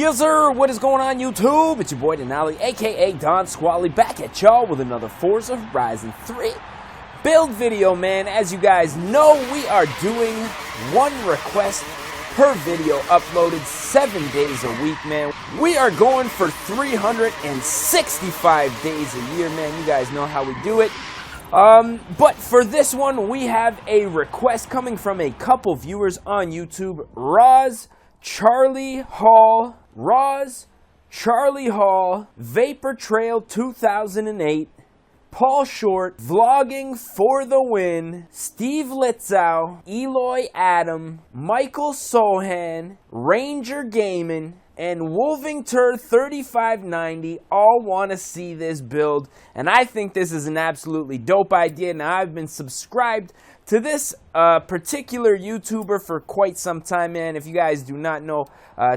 Yes, sir. What is going on, YouTube? It's your boy Denali, aka Don Squally, back at y'all with another Forza Horizon 3 build video, man. As you guys know, we are doing one request per video uploaded 7 days a week, man. We are going for 365 days a year, man. You guys know how we do it. But for this one, we have a request coming from a couple viewers on YouTube. Charlie Hall, Vapor Trail 2008, Paul Short, Vlogging for the Win, Steve Litzow, Eloy Adam, Michael Sohan, Ranger Gaming, and Wolvingtur 3590 all want to see this build, and I think this is an absolutely dope idea. Now, I've been subscribed to this particular YouTuber for quite some time, man. If you guys do not know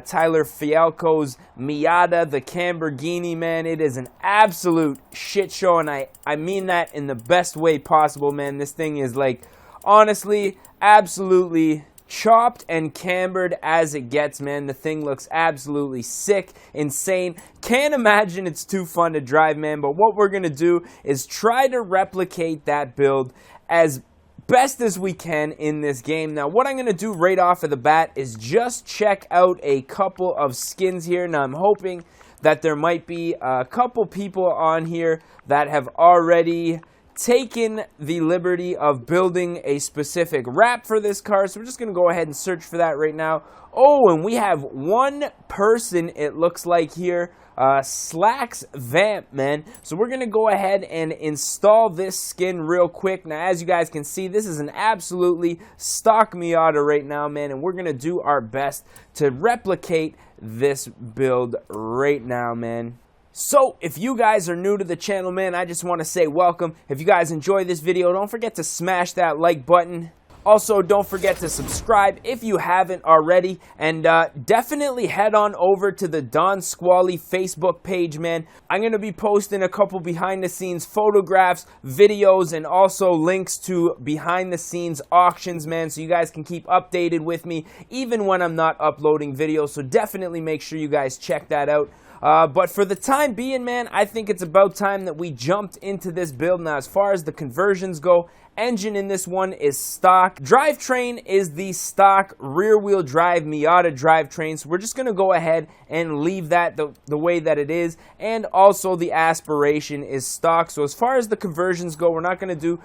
Tyler Fialko's Miata, the Camberghini, man, it is an absolute shit show, and I mean that in the best way possible, man. This thing is, like, honestly, absolutely chopped and cambered as it gets, man. The thing looks absolutely sick, insane. Can't imagine it's too fun to drive, man. But what we're gonna do is try to replicate that build as best as we can in this game. Now, what I'm going to do right off of the bat is just check out a couple of skins here. Now, I'm hoping that there might be a couple people on here that have already taken the liberty of building a specific wrap for this car. So we're just going to go ahead and search for that right now. Oh, and we have one person, it looks like here, Slacks Vamp, man. So we're going to go ahead and install this skin real quick. Now, as you guys can see, this is an absolutely stock Miata right now, man. And we're going to do our best to replicate this build right now, man. So, if you guys are new to the channel, man, I just want to say welcome. If you guys enjoy this video, don't forget to smash that like button. Also, don't forget to subscribe if you haven't already, and definitely head on over to the Don Squally Facebook page, man. I'm going to be posting a couple behind-the-scenes photographs, videos, and also links to behind-the-scenes auctions, man, so you guys can keep updated with me even when I'm not uploading videos, so definitely make sure you guys check that out. But for the time being, man, I think it's about time that we jumped into this build. Now, as far as the conversions go, engine in this one is stock. Drivetrain is the stock rear-wheel drive Miata drivetrain. So we're just going to go ahead and leave that the way that it is. And also the aspiration is stock. So as far as the conversions go, we're not going to do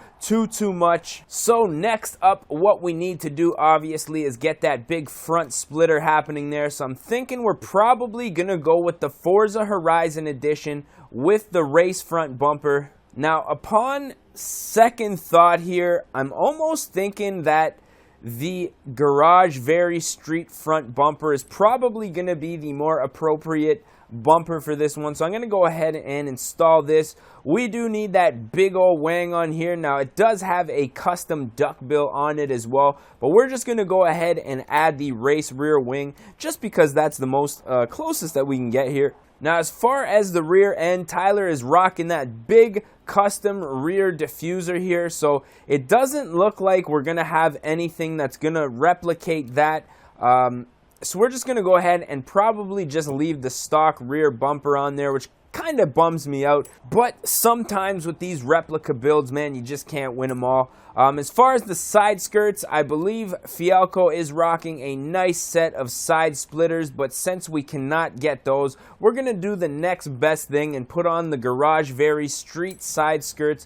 too much. So next up, what we need to do, obviously, is get that big front splitter happening there. So I'm thinking we're probably going to go with the Forza Horizon Edition with the race front bumper. Now, upon second thought here, I'm almost thinking that the Garage Very Street front bumper is probably going to be the more appropriate bumper for this one. So I'm going to go ahead and install this. We do need that big old wang on here. Now, it does have a custom duckbill on it as well, but we're just going to go ahead and add the race rear wing just because that's the most closest that we can get here. Now, as far as the rear end, Tyler is rocking that big custom rear diffuser here, so it doesn't look like we're going to have anything that's going to replicate that. So we're just going to go ahead and probably just leave the stock rear bumper on there, which kind of bums me out. But sometimes with these replica builds, man, you just can't win them all. As far as the side skirts, I believe Fialko is rocking a nice set of side splitters, but since we cannot get those, we're going to do the next best thing and put on the Garage Very Street side skirts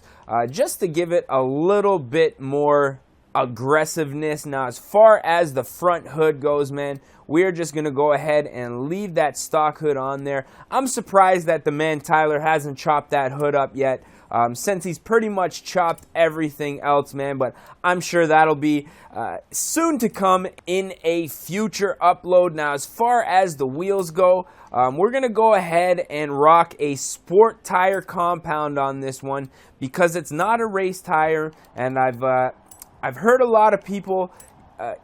just to give it a little bit more aggressiveness. Now, as far as the front hood goes, man, we're just going to go ahead and leave that stock hood on there. I'm surprised that the man Tyler hasn't chopped that hood up yet, since he's pretty much chopped everything else, man, but I'm sure that'll be soon to come in a future upload. Now, as far as the wheels go, we're going to go ahead and rock a sport tire compound on this one because it's not a race tire, and I've heard a lot of people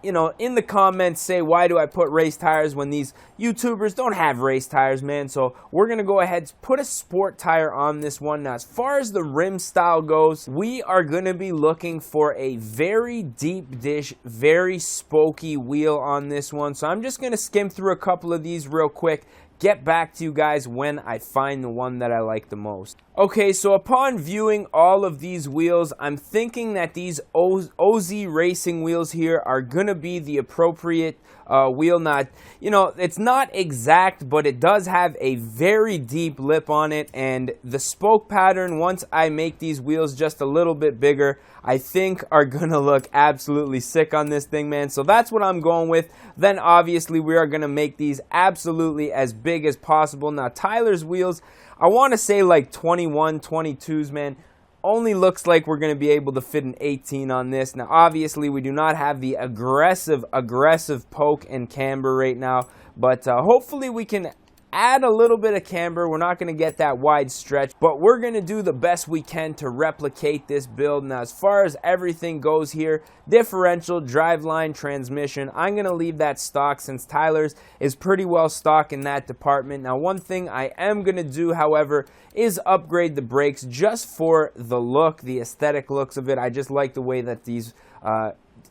in the comments say, why do I put race tires when these YouTubers don't have race tires, man? So we're going to go ahead and put a sport tire on this one. Now, as far as the rim style goes, we are going to be looking for a very deep dish, very spokey wheel on this one. So I'm just going to skim through a couple of these real quick, get back to you guys when I find the one that I like the most. Okay, so upon viewing all of these wheels, I'm thinking that these OZ Racing wheels here are going to be the appropriate wheel. Not, you know, it's not exact, but it does have a very deep lip on it, and the spoke pattern, once I make these wheels just a little bit bigger, I think are gonna look absolutely sick on this thing, man. So that's what I'm going with. Then obviously we are gonna make these absolutely as big as possible. Now Tyler's wheels, I want to say like 21, 22s, man. Only looks like we're going to be able to fit an 18 on this. Now, obviously, we do not have the aggressive poke and camber right now, but hopefully we can add a little bit of camber. We're not going to get that wide stretch, but we're going to do the best we can to replicate this build. Now, as far as everything goes here, differential, driveline, transmission, I'm going to leave that stock since Tyler's is pretty well stock in that department. Now, one thing I am going to do, however, is upgrade the brakes just for the look, the aesthetic looks of it. I just like the way that these,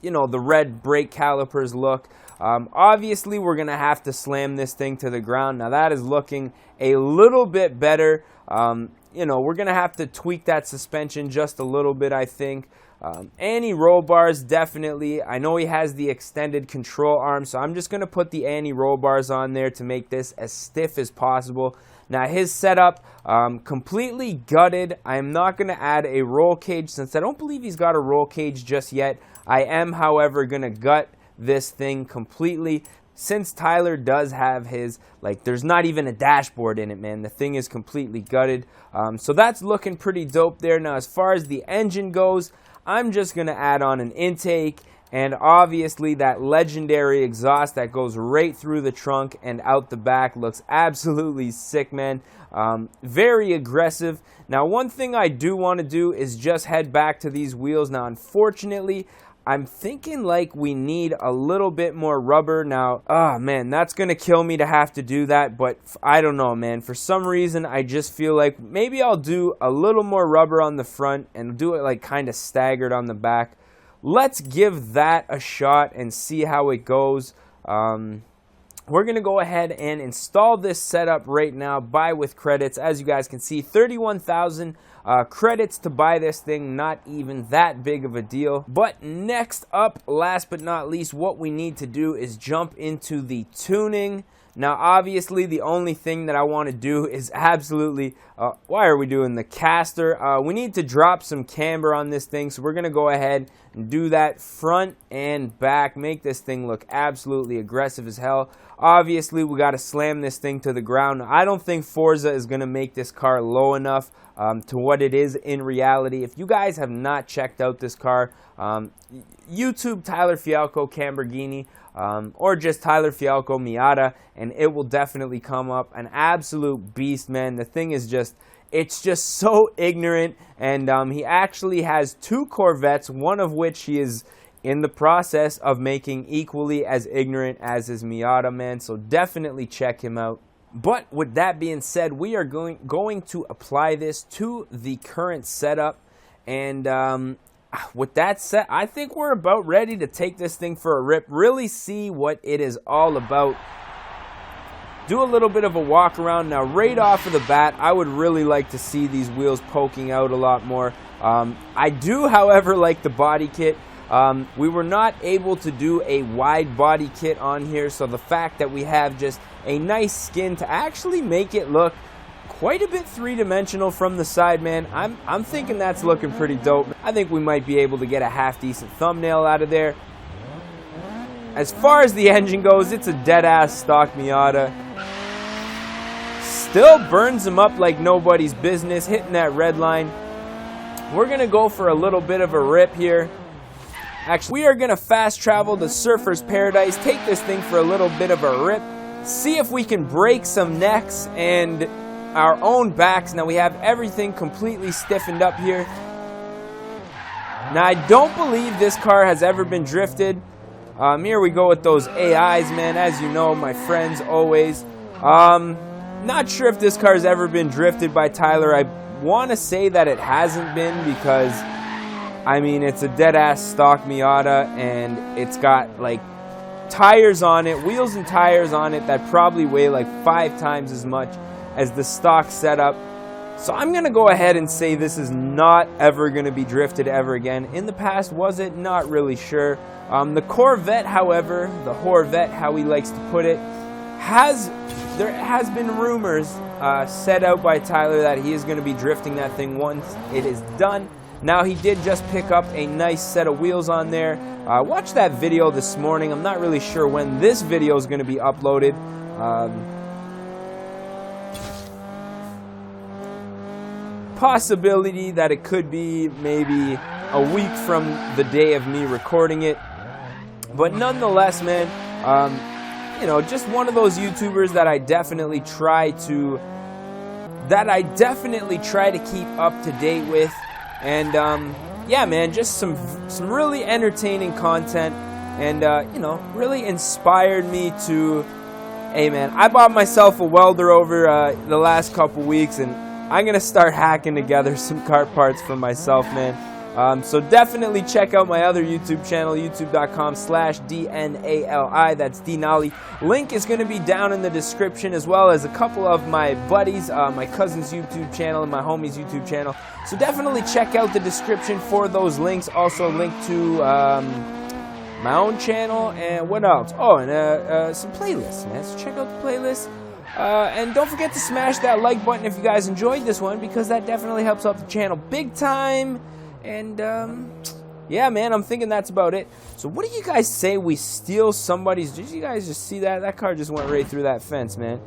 you know, the red brake calipers look. Obviously, we're going to have to slam this thing to the ground. Now, that is looking a little bit better. You know, we're going to have to tweak that suspension just a little bit, I think. Anti-roll bars, definitely. I know he has the extended control arm, so I'm just going to put the anti-roll bars on there to make this as stiff as possible. Now, his setup, completely gutted. I am not going to add a roll cage since I don't believe he's got a roll cage just yet. I am, however, going to gut this thing completely since Tyler does have his, like, there's not even a dashboard in it, man. The thing is completely gutted. So that's looking pretty dope there. Now, as far as the engine goes, I'm just going to add on an intake and obviously that legendary exhaust that goes right through the trunk and out the back. Looks absolutely sick, man. Very aggressive. Now, one thing I do want to do is just head back to these wheels. Now, unfortunately, I'm thinking like we need a little bit more rubber. Now, oh man, that's going to kill me to have to do that, but I don't know, man. For some reason, I just feel like maybe I'll do a little more rubber on the front and do it like kind of staggered on the back. Let's give that a shot and see how it goes. We're going to go ahead and install this setup right now, buy with credits. As you guys can see, 31,000 credits to buy this thing, not even that big of a deal. But next up, last but not least, what we need to do is jump into the tuning. Now, obviously, the only thing that I want to do is absolutely, why are we doing the caster? We need to drop some camber on this thing, so we're going to go ahead and do that front and back, make this thing look absolutely aggressive as hell. Obviously, we got to slam this thing to the ground. I don't think Forza is going to make this car low enough to what it is in reality. If you guys have not checked out this car, YouTube Tyler Fialko Camberghini, or just Tyler Fialko Miata, and it will definitely come up. An absolute beast, man. The thing is just, it's just so ignorant, and he actually has two Corvettes, one of which he is in the process of making equally as ignorant as his Miata, man. So definitely check him out. But with that being said, we are going to apply this to the current setup, and with that said, I think we're about ready to take this thing for a rip, really see what it is all about. Do a little bit of a walk around. Now, right off of the bat, I would really like to see these wheels poking out a lot more. I do, however, like the body kit. We were not able to do a wide body kit on here, so the fact that we have just a nice skin to actually make it look quite a bit three-dimensional from the side, man. I'm thinking that's looking pretty dope. I think we might be able to get a half-decent thumbnail out of there. As far as the engine goes, it's a dead-ass stock Miata. Still burns them up like nobody's business, hitting that red line. We're going to go for a little bit of a rip here. Actually, we are going to fast travel to Surfer's Paradise, take this thing for a little bit of a rip, see if we can break some necks and our own backs. Now we have everything completely stiffened up here. Now I don't believe this car has ever been drifted. Here we go with those AIs, man. As you know, my friends, always. Not sure if this car has ever been drifted by Tyler. I want to say that it hasn't been because, I mean, it's a dead-ass stock Miata and it's got like tires on it, wheels and tires on it that probably weigh like 5 times as much as the stock setup. So I'm going to go ahead and say this is not ever going to be drifted ever again. In the past, was it? Not really sure. The Corvette, however, the Horvette, how he likes to put it, there has been rumors set out by Tyler that he is going to be drifting that thing once it is done. Now, he did just pick up a nice set of wheels on there. Watched that video this morning. I'm not really sure when this video is going to be uploaded. Possibility that it could be maybe a week from the day of me recording it. But nonetheless, man, you know, just one of those YouTubers that I definitely try to keep up to date with. And yeah, man, just some really entertaining content, and you know, really inspired me to. Hey, man, I bought myself a welder over the last couple weeks, and I'm gonna start hacking together some car parts for myself, man. So definitely check out my other YouTube channel, youtube.com/DNALI. That's Denali. Link is going to be down in the description, as well as a couple of my buddies, my cousin's YouTube channel and my homie's YouTube channel. So definitely check out the description for those links. Also link to my own channel, and what else? Oh, and some playlists, man. So check out the playlist. And don't forget to smash that like button if you guys enjoyed this one, because that definitely helps out the channel big time. And, yeah, man, I'm thinking that's about it. So what do you guys say we steal somebody's... Did you guys just see that? That car just went right through that fence, man.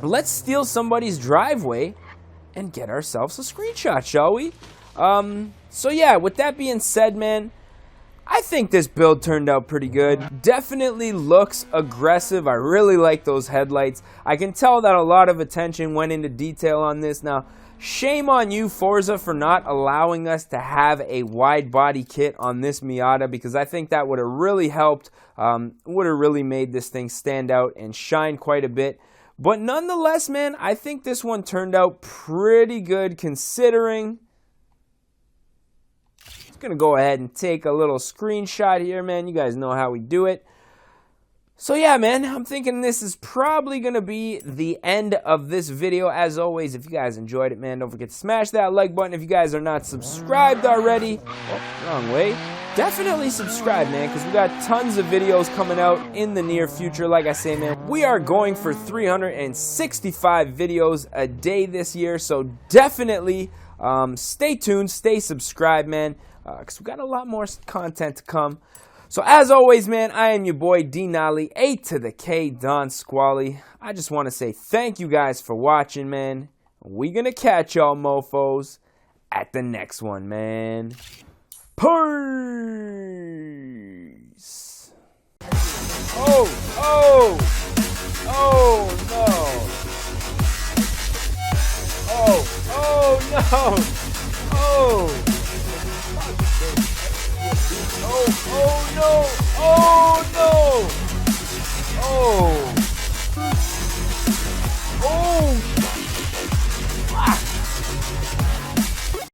Let's steal somebody's driveway and get ourselves a screenshot, shall we? So, yeah, with that being said, man, I think this build turned out pretty good. Definitely looks aggressive. I really like those headlights. I can tell that a lot of attention went into detail on this. Now, shame on you, Forza, for not allowing us to have a wide body kit on this Miata, because I think that would have really helped, would have really made this thing stand out and shine quite a bit. But nonetheless, man, I think this one turned out pretty good considering. Just going to go ahead and take a little screenshot here, man. You guys know how we do it. So yeah, man, I'm thinking this is probably going to be the end of this video. As always, if you guys enjoyed it, man, don't forget to smash that like button. If you guys are not subscribed already, oh, wrong way, definitely subscribe, man, because we got tons of videos coming out in the near future. Like I say, man, we are going for 365 videos a day this year, so definitely stay tuned, stay subscribed, man, because we got a lot more content to come. So as always, man, I am your boy Denali, A to the K, Don Squally. I just want to say thank you guys for watching, man. We gonna catch y'all mofos at the next one, man. Peace. Oh no. Oh no. Oh no! Oh no! Oh no! Oh!